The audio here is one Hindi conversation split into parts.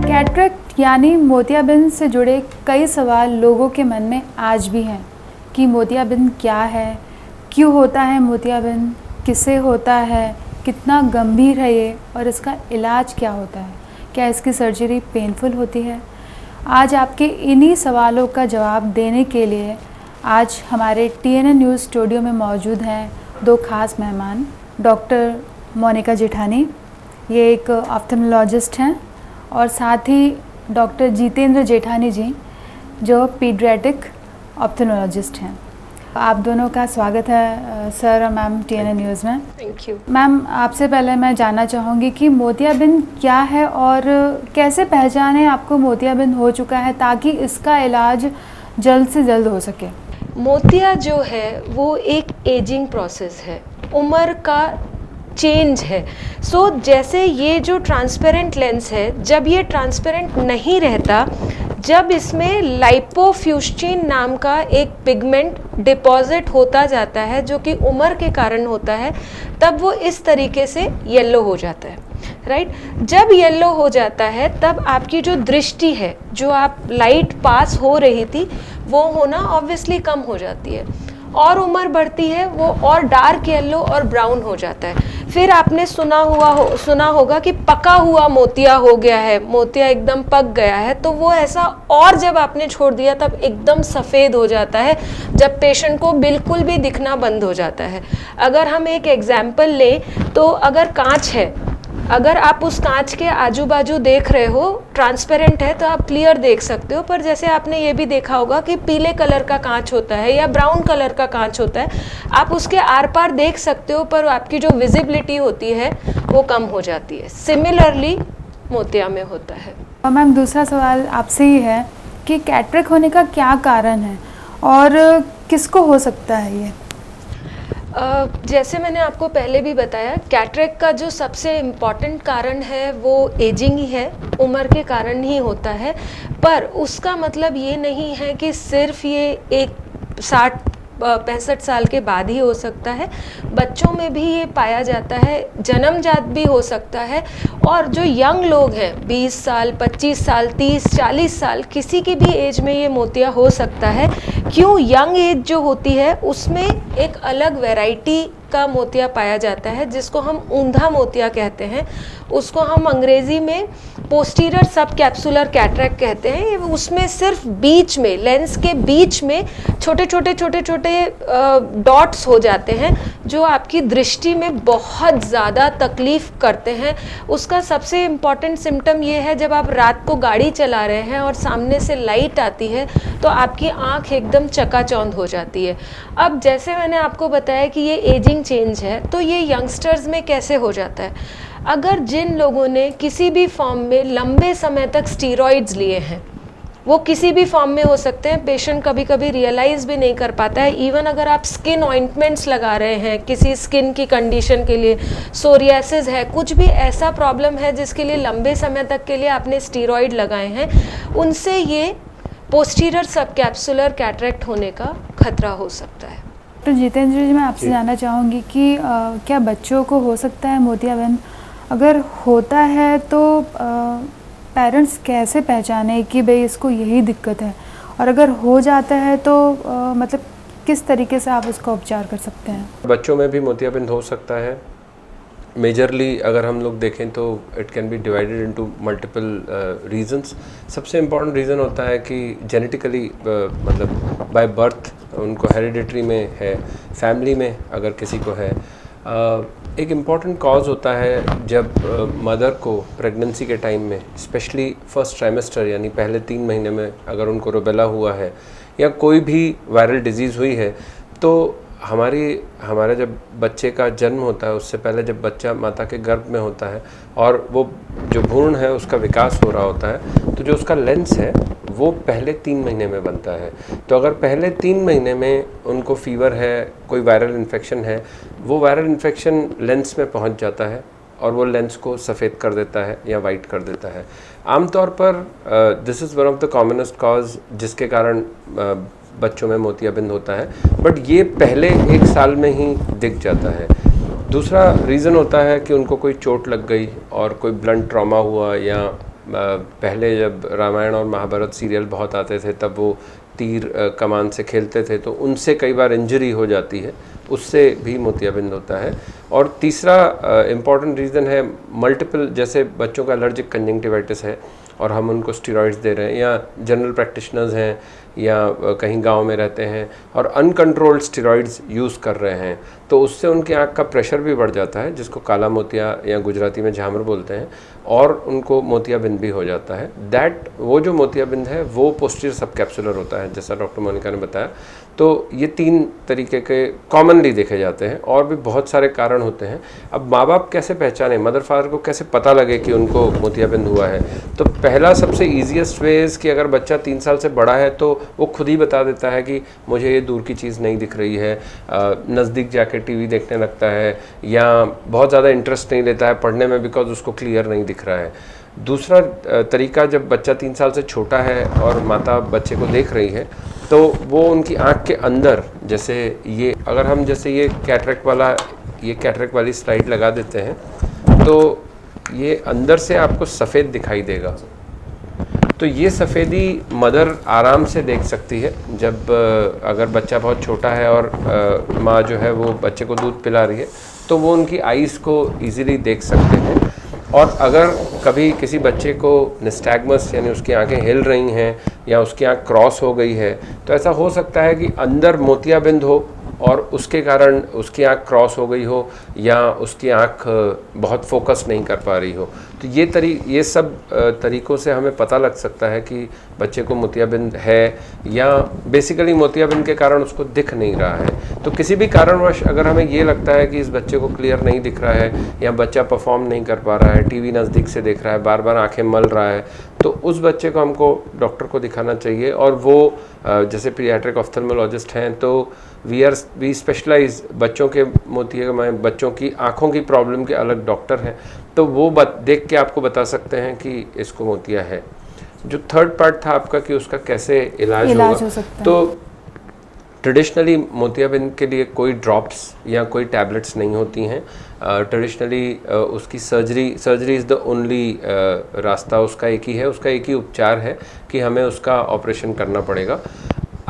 कैटरेक्ट यानी मोतियाबिंद से जुड़े कई सवाल लोगों के मन में आज भी हैं कि मोतियाबिंद क्या है, क्यों होता है मोतियाबिंद, किसे होता है, कितना गंभीर है ये और इसका इलाज क्या होता है, क्या इसकी सर्जरी पेनफुल होती है। आज आपके इन्हीं सवालों का जवाब देने के लिए आज हमारे TNN न्यूज़ स्टूडियो में मौजूद हैं दो खास मेहमान। डॉक्टर मोनिका जेठानी, ये एक ऑप्थेल्मोलॉजिस्ट हैं, और साथ ही डॉक्टर जितेंद्र जेठानी जी जो पीडियाट्रिक ऑप्थेल्मोलॉजिस्ट हैं। आप दोनों का स्वागत है सर और मैम TNN न्यूज़ में। थैंक यू मैम, आपसे पहले मैं जानना चाहूँगी कि मोतियाबिंद क्या है और कैसे पहचाने आपको मोतियाबिंद हो चुका है ताकि इसका इलाज जल्द से जल्द हो सके। मोतिया जो है वो एक एजिंग प्रोसेस है, उम्र का चेंज है। सो जैसे ये जो ट्रांसपेरेंट लेंस है, जब ये ट्रांसपेरेंट नहीं रहता, जब इसमें लाइपोफ्यूस्चिन नाम का एक पिगमेंट डिपॉजिट होता जाता है जो कि उम्र के कारण होता है, तब वो इस तरीके से येलो हो जाता है, राइट। जब येलो हो जाता है तब आपकी जो दृष्टि है, जो आप लाइट पास हो रही थी, वो होना ऑब्वियसली कम हो जाती है, और उम्र बढ़ती है वो और डार्क येलो और ब्राउन हो जाता है। फिर आपने सुना होगा कि पका हुआ मोतिया हो गया है, मोतिया एकदम पक गया है, तो वो ऐसा, और जब आपने छोड़ दिया तब एकदम सफ़ेद हो जाता है, जब पेशेंट को बिल्कुल भी दिखना बंद हो जाता है। अगर हम एक एग्जाम्पल लें तो अगर कांच है, अगर आप उस कांच के आजू बाजू देख रहे हो, ट्रांसपेरेंट है तो आप क्लियर देख सकते हो, पर जैसे आपने ये भी देखा होगा कि पीले कलर का कांच होता है या ब्राउन कलर का कांच होता है, आप उसके आर पार देख सकते हो पर आपकी जो विजिबिलिटी होती है वो कम हो जाती है। सिमिलरली मोतिया में होता है। और मैम, दूसरा सवाल आपसे ही है कि कैटरेक्ट होने का क्या कारण है और किसको हो सकता है ये। जैसे मैंने आपको पहले भी बताया, कैटरेक्ट का जो सबसे इम्पॉर्टेंट कारण है वो एजिंग ही है, उम्र के कारण ही होता है। पर उसका मतलब ये नहीं है कि सिर्फ ये एक 60-65 साल के बाद ही हो सकता है। बच्चों में भी ये पाया जाता है, जन्मजात भी हो सकता है, और जो यंग लोग हैं 20 साल, 25 साल, 30, 40 साल, किसी की भी एज में ये मोतिया हो सकता है। क्यों? यंग एज जो होती है उसमें एक अलग वैरायटी का मोतिया पाया जाता है जिसको हम ऊंधा मोतिया कहते हैं। उसको हम अंग्रेजी में पोस्टीरियर सब कैप्सुलर कैटरेक्ट कहते हैं। उसमें सिर्फ बीच में, लेंस के बीच में छोटे छोटे डॉट्स हो जाते हैं जो आपकी दृष्टि में बहुत ज़्यादा तकलीफ़ करते हैं। उसका सबसे इम्पॉर्टेंट सिम्टम ये है, जब आप रात को गाड़ी चला रहे हैं और सामने से लाइट आती है तो आपकी आँख एकदम चकाचौंध हो जाती है। अब जैसे मैंने आपको बताया कि ये एजिंग चेंज है, तो ये यंगस्टर्स में कैसे हो जाता है? अगर जिन लोगों ने किसी भी फॉर्म में लंबे समय तक स्टीरॉइड्स लिए हैं, वो किसी भी फॉर्म में हो सकते हैं, पेशेंट कभी कभी रियलाइज़ भी नहीं कर पाता है। इवन अगर आप स्किन ऑइंटमेंट्स लगा रहे हैं किसी स्किन की कंडीशन के लिए, सोरियासिस है, कुछ भी ऐसा प्रॉब्लम है जिसके लिए लंबे समय तक के लिए आपने स्टीरॉइड लगाए हैं, उनसे ये पोस्टीरियर सब कैप्सुलर कैटरेक्ट होने का खतरा हो सकता है। तो जितेंद्र जी, मैं आपसे जानना चाहूँगी कि क्या बच्चों को हो सकता है मोतियाबिंद? अगर होता है तो पेरेंट्स कैसे पहचाने कि भाई इसको यही दिक्कत है, और अगर हो जाता है तो मतलब किस तरीके से आप उसका उपचार कर सकते हैं? बच्चों में भी मोतियाबिंद हो सकता है। मेजरली अगर हम लोग देखें तो it can be divided into multiple reasons. सबसे इम्पॉर्टेंट रीज़न होता है कि जेनेटिकली मतलब बाय बर्थ उनको हेरिडिटरी में है, फैमिली में अगर किसी को है। एक इम्पॉर्टेंट कॉज होता है जब मदर को प्रेगनेंसी के टाइम में, स्पेशली फर्स्ट ट्राइमेस्टर यानी पहले 3 महीने में अगर उनको रूबेला हुआ है या कोई भी वायरल डिजीज़ हुई है, तो हमारे जब बच्चे का जन्म होता है उससे पहले जब बच्चा माता के गर्भ में होता है और वो जो भ्रूण है उसका विकास हो रहा होता है, तो जो उसका लेंस है वो पहले 3 महीने में बनता है। तो अगर पहले 3 महीने में उनको फीवर है, कोई वायरल इन्फेक्शन है, वो वायरल इन्फेक्शन लेंस में पहुंच जाता है और वो लेंस को सफ़ेद कर देता है या वाइट कर देता है। आमतौर पर this is one of the commonest cause जिसके कारण बच्चों में मोतियाबिंद होता है, बट ये पहले 1 साल में ही दिख जाता है। दूसरा रीज़न होता है कि उनको कोई चोट लग गई और कोई ब्लंट ट्रॉमा हुआ या पहले जब रामायण और महाभारत सीरियल बहुत आते थे तब वो तीर कमान से खेलते थे तो उनसे कई बार इंजरी हो जाती है, उससे भी मोतियाबिंद होता है। और तीसरा इम्पॉर्टेंट रीज़न है मल्टीपल, जैसे बच्चों का एलर्जिक कंजंक्टिवाइटिस है और हम उनको स्टेरॉइड्स दे रहे हैं, या जनरल प्रैक्टिशनर्स हैं या कहीं गांव में रहते हैं और अनकंट्रोल्ड स्टेरॉइड्स यूज़ कर रहे हैं, तो उससे उनकी आँख का प्रेशर भी बढ़ जाता है, जिसको काला मोतिया या गुजराती में झामर बोलते हैं, और उनको मोतियाबिंद भी हो जाता है। वो जो मोतियाबिंद है वो पोस्टीरियर सबकैप्सुलर होता है, जैसा डॉक्टर मोनिका ने बताया। तो ये 3 तरीके के कॉमनली देखे जाते हैं, और भी बहुत सारे कारण होते हैं। अब माँ बाप कैसे पहचाने, मदर फादर को कैसे पता लगे कि उनको मोतियाबिंद हुआ है? तो पहला सबसे ईजीएस्ट वे इज़ कि अगर बच्चा 3 साल से बड़ा है तो वो खुद ही बता देता है कि मुझे ये दूर की चीज़ नहीं दिख रही है, नज़दीक जाके टीवी देखने लगता है, या बहुत ज़्यादा इंटरेस्ट नहीं लेता है पढ़ने में बिकॉज उसको क्लियर नहीं दिख रहा है। दूसरा तरीका, जब बच्चा 3 साल से छोटा है और माता बच्चे को देख रही है तो वो उनकी आँख के अंदर, जैसे ये अगर हम जैसे ये कैटरेक्ट वाली स्लाइड लगा देते हैं तो ये अंदर से आपको सफ़ेद दिखाई देगा। तो ये सफ़ेदी मदर आराम से देख सकती है जब अगर बच्चा बहुत छोटा है और माँ जो है वो बच्चे को दूध पिला रही है, तो वो उनकी आइज़ को ईज़िली देख सकते हैं। और अगर कभी किसी बच्चे को निस्टैग्मस यानी उसकी आंखें हिल रही हैं या उसकी आंख क्रॉस हो गई है, तो ऐसा हो सकता है कि अंदर मोतियाबिंद हो और उसके कारण उसकी आंख क्रॉस हो गई हो या उसकी आंख बहुत फोकस नहीं कर पा रही हो। तो ये सब तरीक़ों से हमें पता लग सकता है कि बच्चे को मोतियाबिंद है, या बेसिकली मोतियाबिंद के कारण उसको दिख नहीं रहा है। तो किसी भी कारणवश अगर हमें ये लगता है कि इस बच्चे को क्लियर नहीं दिख रहा है या बच्चा परफॉर्म नहीं कर पा रहा है, टीवी नज़दीक से देख रहा है, बार बार आंखें मल रहा है, तो उस बच्चे को हमको डॉक्टर को दिखाना चाहिए। और वो जैसे पीडियाट्रिक ऑफ्थल्मोलॉजिस्ट हैं तो वी स्पेशलाइज बच्चों की आँखों की प्रॉब्लम के अलग डॉक्टर हैं, तो वो देख के आपको बता सकते हैं कि इसको मोतिया है। जो थर्ड पार्ट था आपका कि उसका कैसे इलाज हो सकता है, तो ट्रेडिशनली मोतियाबिंद के लिए कोई ड्रॉप्स या कोई टैबलेट्स नहीं होती हैं। ट्रेडिशनली उसकी सर्जरी इज़ द ओनली रास्ता, उसका एक ही है, उसका एक ही उपचार है कि हमें उसका ऑपरेशन करना पड़ेगा।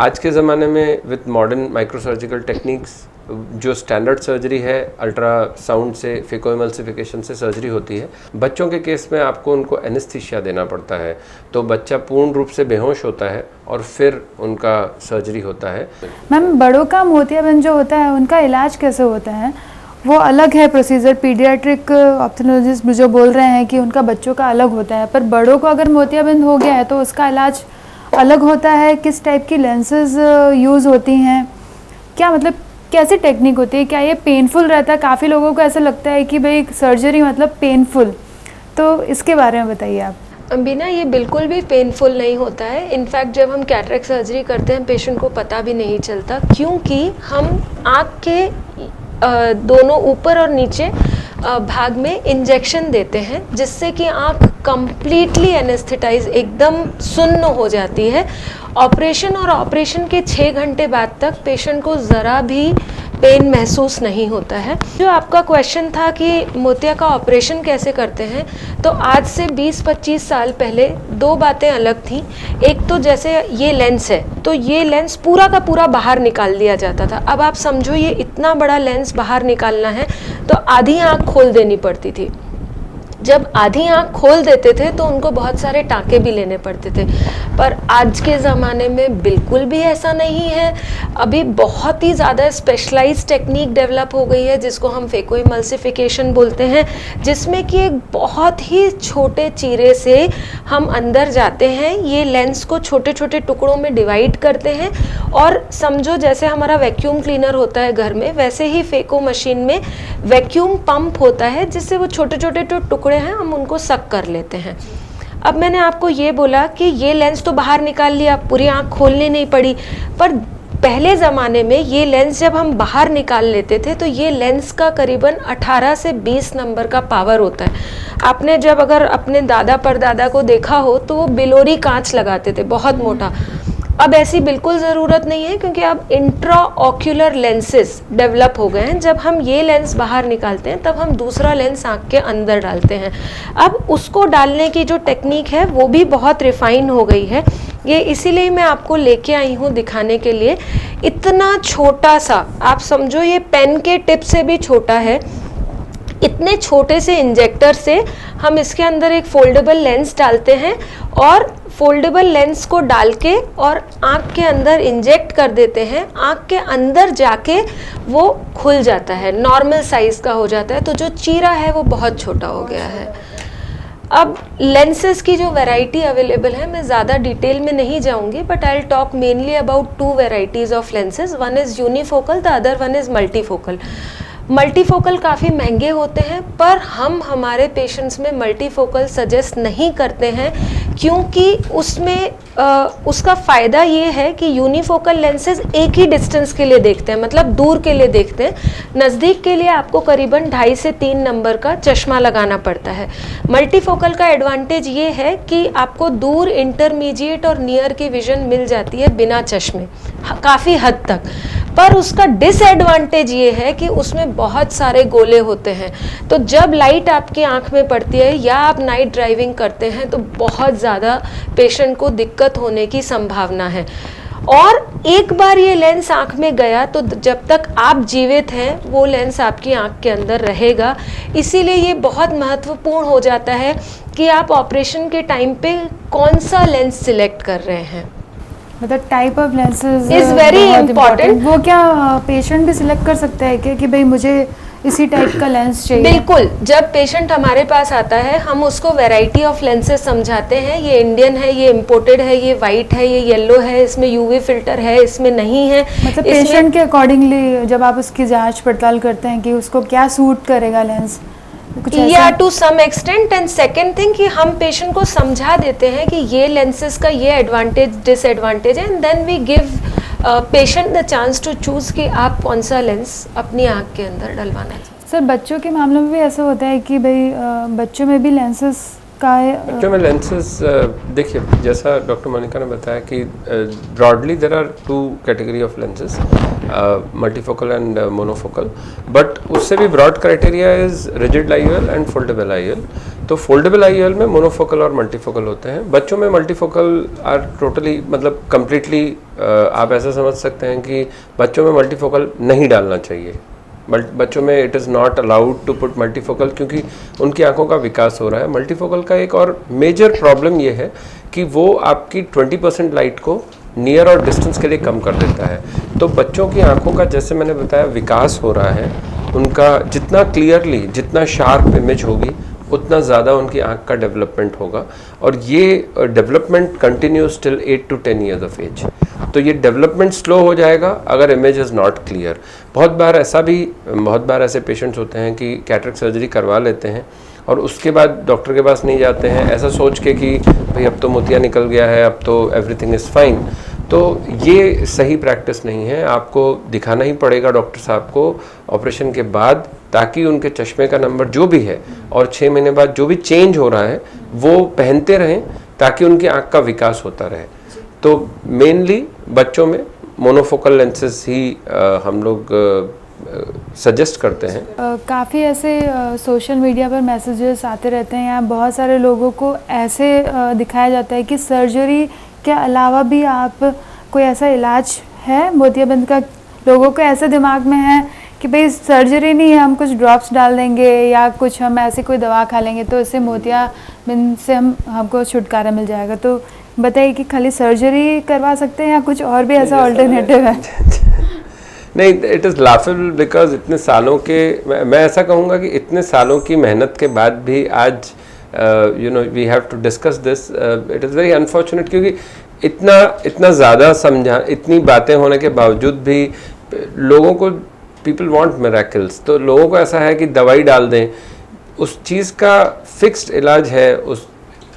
आज के ज़माने में विद मॉडर्न माइक्रोसर्जिकल टेक्निक्स जो स्टैंडर्ड सर्जरी है, अल्ट्रासाउंड से फेकोएमल्सिफिकेशन से सर्जरी होती है। बच्चों के केस में आपको उनको एनेस्थीसिया देना पड़ता है, तो बच्चा पूर्ण रूप से बेहोश होता है और फिर उनका सर्जरी होता है। मैम, बड़ों का मोतियाबिंद जो होता है उनका इलाज कैसे होता है? वो अलग है प्रोसीजर, पीडियाट्रिक ऑप्थेल्मोलॉजिस्ट जो बोल रहे हैं कि उनका बच्चों का अलग होता है, पर बड़ों को अगर मोतियाबिंद हो गया है तो उसका इलाज अलग होता है। किस टाइप की लेंसेज यूज़ होती हैं, क्या मतलब कैसी टेक्निक होती है? क्या ये पेनफुल रहता है? काफ़ी लोगों को ऐसा लगता है कि भाई सर्जरी मतलब पेनफुल, तो इसके बारे में बताइए आप। बिना, ये बिल्कुल भी पेनफुल नहीं होता है। इनफैक्ट जब हम कैटरेक्ट सर्जरी करते हैं पेशेंट को पता भी नहीं चलता, क्योंकि हम आँख के दोनों ऊपर और नीचे भाग में इंजेक्शन देते हैं, जिससे कि आँख कंप्लीटली एनेस्थेटाइज एकदम सुन्न हो जाती है। ऑपरेशन के 6 घंटे बाद तक पेशेंट को ज़रा भी पेन महसूस नहीं होता है। जो आपका क्वेश्चन था कि मोतिया का ऑपरेशन कैसे करते हैं, तो आज से 20-25 साल पहले 2 बातें अलग थी। एक तो जैसे ये लेंस है, तो ये लेंस पूरा का पूरा बाहर निकाल दिया जाता था। अब आप समझो ये इतना बड़ा लेंस बाहर निकालना है तो आधी आँख खोल देनी पड़ती थी। जब आधी आँख खोल देते थे तो उनको बहुत सारे टाँके भी लेने पड़ते थे, पर आज के ज़माने में बिल्कुल भी ऐसा नहीं है। अभी बहुत ही ज़्यादा स्पेशलाइज्ड टेक्निक डेवलप हो गई है जिसको हम फेकोएमल्सिफिकेशन बोलते हैं, जिसमें कि एक बहुत ही छोटे चीरे से हम अंदर जाते हैं, ये लेंस को छोटे छोटे टुकड़ों में डिवाइड करते हैं, और समझो जैसे हमारा वैक्यूम क्लीनर होता है घर में, वैसे ही फेको मशीन में वैक्यूम पंप होता है जिससे वो छोटे छोटे टुकड़े हैं हम उनको सक कर लेते हैं। अब मैंने आपको ये बोला कि ये लेंस तो बाहर निकाल लिया, पूरी आँख खोलनी नहीं पड़ी, पर पहले ज़माने में ये लेंस जब हम बाहर निकाल लेते थे तो ये लेंस का करीबन 18 से 20 नंबर का पावर होता है। आपने जब अगर अपने दादा परदादा को देखा हो तो वो बिलोरी कांच लगाते थे बहुत मोटा, अब ऐसी बिल्कुल ज़रूरत नहीं है, क्योंकि अब इंट्रा ऑक्यूलर लेंसेज डेवलप हो गए हैं। जब हम ये लेंस बाहर निकालते हैं तब हम दूसरा लेंस आँख के अंदर डालते हैं। अब उसको डालने की जो टेक्निक है वो भी बहुत रिफाइन हो गई है। ये इसीलिए मैं आपको लेके आई हूँ दिखाने के लिए। इतना छोटा सा, आप समझो ये पेन के टिप से भी छोटा है। इतने छोटे से इंजेक्टर से हम इसके अंदर एक फोल्डेबल लेंस डालते हैं और फोल्डेबल लेंस को डाल के और आँख के अंदर इंजेक्ट कर देते हैं। आँख के अंदर जाके वो खुल जाता है, नॉर्मल साइज़ का हो जाता है। तो जो चीरा है वो बहुत छोटा हो गया है। अब लेंसेज की जो वैरायटी अवेलेबल है, मैं ज़्यादा डिटेल में नहीं जाऊंगी, but I will talk mainly about 2 varieties of lenses. One is यूनिफोकल, the other one is multifocal. Multifocal काफ़ी महंगे होते हैं, पर हम हमारे पेशेंट्स में मल्टीफोकल सजेस्ट नहीं करते हैं, क्योंकि उसमें उसका फ़ायदा ये है कि यूनिफोकल लेंसेज एक ही डिस्टेंस के लिए देखते हैं, मतलब दूर के लिए देखते हैं। नज़दीक के लिए आपको करीबन 2.5 से 3 नंबर का चश्मा लगाना पड़ता है। मल्टीफोकल का एडवांटेज ये है कि आपको दूर, इंटरमीडिएट और नियर की विज़न मिल जाती है बिना चश्मे, काफ़ी हद तक। पर उसका डिसएडवांटेज ये है कि उसमें बहुत सारे गोले होते हैं। तो जब लाइट आपकी आंख में पड़ती है या आप नाइट ड्राइविंग करते हैं तो बहुत ज़्यादा पेशेंट को दिक्कत होने की संभावना है। और एक बार ये लेंस आंख में गया तो जब तक आप जीवित हैं वो लेंस आपकी आंख के अंदर रहेगा। इसीलिए ये बहुत महत्वपूर्ण हो जाता है कि आप ऑपरेशन के टाइम पे कौन सा लेंस सिलेक्ट कर रहे हैं। मतलब type of lenses is very important. वो क्या पेशेंट भी सिलेक्ट कर सकता है कि भाई मुझे इसी टाइप का लेंस चाहिए? बिल्कुल, जब पेशेंट हमारे पास आता है हम उसको वैरायटी ऑफ लेंसेज समझाते हैं। ये इंडियन है, ये इम्पोर्टेड है, ये वाइट है, ये येलो है, इसमें यूवी फिल्टर है, इसमें नहीं है। मतलब पेशेंट के अकॉर्डिंगली जब आप उसकी जांच पड़ताल करते हैं कि उसको क्या सूट करेगा लेंस, या to some extent. And second thing कि हम पेशेंट को समझा देते हैं कि ये लेंसेज का ये एडवांटेज डिसएडवांटेज है, and then we give patient the chance to choose कि आप कौन सा लेंस अपनी आँख के अंदर डलवाना चाहिए। सर बच्चों के मामले में भी ऐसा होता है कि भाई बच्चों में भी लेंसेज का बच्चों में लेंसेज, देखिए जैसा डॉक्टर मोनिका ने बताया कि broadly there are 2 category of lenses, multifocal and monofocal, but उससे भी broad criteria is rigid IOL and foldable IOL। तो फोल्डेबल IOL में मोनोफोकल और मल्टीफोकल होते हैं। बच्चों में मल्टीफोकल आर टोटली, मतलब कम्प्लीटली आप ऐसा समझ सकते हैं कि बच्चों में मल्टीफोकल नहीं डालना चाहिए। बच्चों में it is not allowed to put multifocal, क्योंकि उनकी आंखों का विकास हो रहा है। मल्टीफोकल का एक और मेजर प्रॉब्लम ये है कि वो आपकी 20% लाइट को नियर और डिस्टेंस के लिए कम कर देता है। तो बच्चों की आंखों का, जैसे मैंने बताया, विकास हो रहा है। उनका जितना क्लियरली, जितना शार्प इमेज होगी उतना ज़्यादा उनकी आंख का डेवलपमेंट होगा, और ये development continues till 8 to 10 years of age. तो ये डेवलपमेंट स्लो हो जाएगा अगर इमेज इज़ नॉट क्लियर। बहुत बार ऐसे पेशेंट्स होते हैं कि कैटरेक्ट सर्जरी करवा लेते हैं और उसके बाद डॉक्टर के पास नहीं जाते हैं, ऐसा सोच के कि भाई अब तो मोतिया निकल गया है, अब तो एवरीथिंग इज़ फाइन। तो ये सही प्रैक्टिस नहीं है। आपको दिखाना ही पड़ेगा डॉक्टर साहब को ऑपरेशन के बाद, ताकि उनके चश्मे का नंबर जो भी है और 6 महीने बाद जो भी चेंज हो रहा है वो पहनते रहें, ताकि उनकी आँख का विकास होता रहे। तो मेनली बच्चों में मोनोफोकल लेंसेज ही हम लोग सजेस्ट करते हैं। काफ़ी ऐसे सोशल मीडिया पर मैसेजेस आते रहते हैं, या बहुत सारे लोगों को ऐसे दिखाया जाता है कि सर्जरी के अलावा भी आप कोई ऐसा इलाज है मोतियाबिंद का। लोगों को ऐसे दिमाग में है कि भाई सर्जरी नहीं है, हम कुछ ड्रॉप्स डाल देंगे या कुछ हम ऐसी कोई दवा खा लेंगे तो इससे मोतियाबिंद से हमको छुटकारा मिल जाएगा। तो बताइए कि खाली सर्जरी करवा सकते हैं या कुछ और भी ऐसा ऑल्टरनेटिव है? नहीं, इट इज़ लाफेबल बिकॉज इतने सालों के, मैं ऐसा कहूँगा कि इतने सालों की मेहनत के बाद भी आज we have to discuss this. It is very unfortunate, क्योंकि इतना ज़्यादा समझा, इतनी बातें होने के बावजूद भी लोगों को, पीपल वांट मिरेकल्स। तो लोगों को ऐसा है कि दवाई डाल दें, उस चीज़ का फिक्स्ड इलाज है। उस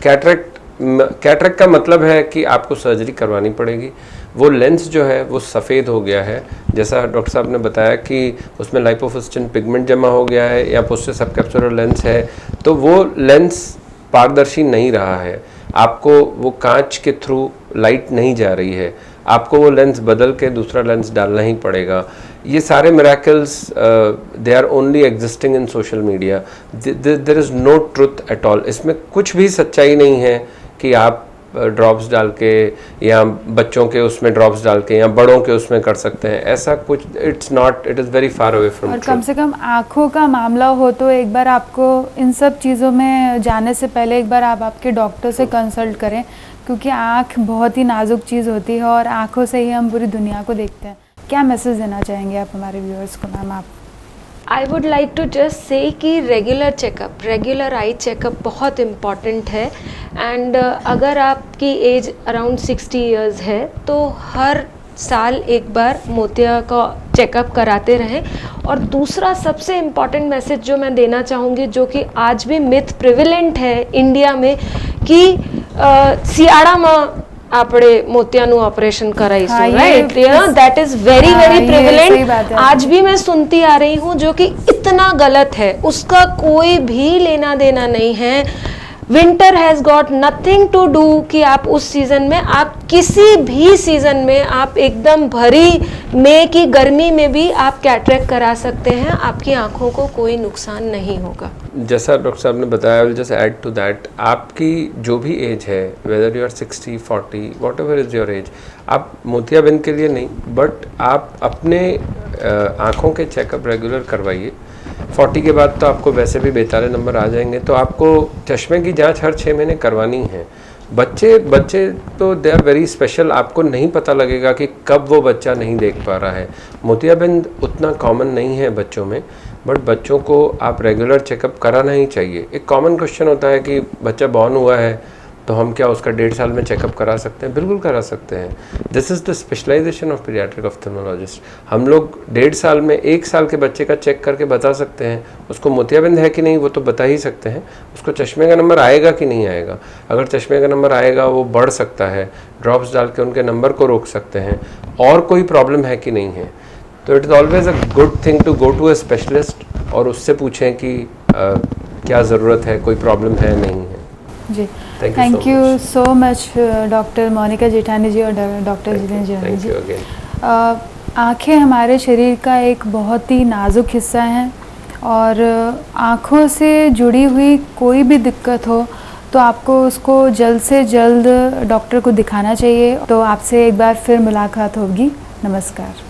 कैटरेक्ट का मतलब है कि आपको सर्जरी करवानी पड़ेगी। वो लेंस जो है वो सफ़ेद हो गया है, जैसा डॉक्टर साहब ने बताया कि उसमें लाइपोफिस्टिन पिगमेंट जमा हो गया है या पोस्टे सबकैप्सुलर लेंस है, तो वो लेंस पारदर्शी नहीं रहा है। आपको वो कांच के थ्रू लाइट नहीं जा रही है, आपको वो लेंस बदल के दूसरा लेंस डालना ही पड़ेगा। ये सारे miracles they are only existing in social media. There is no truth at all. इसमें कुछ भी सच्चाई नहीं है कि आप ड्रॉप्स डाल के या बच्चों के उसमें ड्रॉप्स डाल के या बड़ों के उसमें कर सकते हैं, ऐसा कुछ it's not, it is very far away from और कम से कम आँखों का मामला हो तो एक बार आपको इन सब चीज़ों में जाने से पहले एक बार आप आपके डॉक्टर से कंसल्ट करें, क्योंकि आँख बहुत ही नाजुक चीज़ होती है और आँखों से ही हम पूरी दुनिया को देखते हैं। क्या मैसेज देना चाहेंगे आप हमारे व्यूअर्स को मैम आप? I would like to just say कि regular checkup, regular eye checkup बहुत इम्पॉर्टेंट है। एंड अगर आपकी एज अराउंड 60 ईयर्स है तो हर साल एक बार मोतिया का चेकअप कराते रहें। और दूसरा सबसे इम्पॉर्टेंट मैसेज जो मैं देना चाहूँगी, जो कि आज भी मिथ प्रिविलेंट है इंडिया में, कि શિયાળામાં આપણે મોતિયાનું ઓપરેશન કરાઈશું, right? That is very very prevalent. आज भी मैं सुनती आ रही हूँ, जो कि इतना गलत है, उसका कोई भी लेना देना नहीं है। Winter has got nothing to do कि आप उस सीज़न में, आप किसी भी सीज़न में, आप एकदम भरी मई की गर्मी में भी आप कैटरेक्ट करा सकते हैं, आपकी आंखों को कोई नुकसान नहीं होगा। जैसा डॉक्टर साहब ने बताया, will just add to that, आपकी जो भी एज है, whether you are 60, 40, whatever is your age, आप मोतियाबिंद के लिए नहीं, बट आप अपने आँखों के चेकअप रेगुलर करवाइए। 40 के बाद तो आपको वैसे भी बेताले नंबर आ जाएंगे, तो आपको चश्मे की जांच हर 6 महीने करवानी है। बच्चे तो दे आर वेरी स्पेशल, आपको नहीं पता लगेगा कि कब वो बच्चा नहीं देख पा रहा है। मोतियाबिंद उतना कॉमन नहीं है बच्चों में, बट बच्चों को आप रेगुलर चेकअप कराना ही चाहिए। एक कॉमन क्वेश्चन होता है कि बच्चा बॉर्न हुआ है तो हम क्या उसका 1.5 साल में चेकअप करा सकते हैं? बिल्कुल करा सकते हैं। This is the specialisation of paediatric ophthalmologist. हम लोग 1.5 साल में 1 साल के बच्चे का चेक करके बता सकते हैं उसको मोतियाबिंद है कि नहीं, वो तो बता ही सकते हैं। उसको चश्मे का नंबर आएगा कि नहीं आएगा। अगर चश्मे का नंबर आएगा, वो बढ़ सकता है, ड्रॉप्स डाल के उनके नंबर को रोक सकते हैं, और कोई प्रॉब्लम है कि नहीं है। तो it is always a good thing to go to a specialist और उससे पूछें कि क्या ज़रूरत है, कोई प्रॉब्लम है नहीं है। जी, thank you so much doctor Monika Jethani ji और डॉक्टर जितेंद्र जेठानी जी। आँखें हमारे शरीर का एक बहुत ही नाजुक हिस्सा हैं, और आँखों से जुड़ी हुई कोई भी दिक्कत हो तो आपको उसको जल्द से जल्द डॉक्टर को दिखाना चाहिए। तो आपसे एक बार फिर मुलाकात होगी। नमस्कार।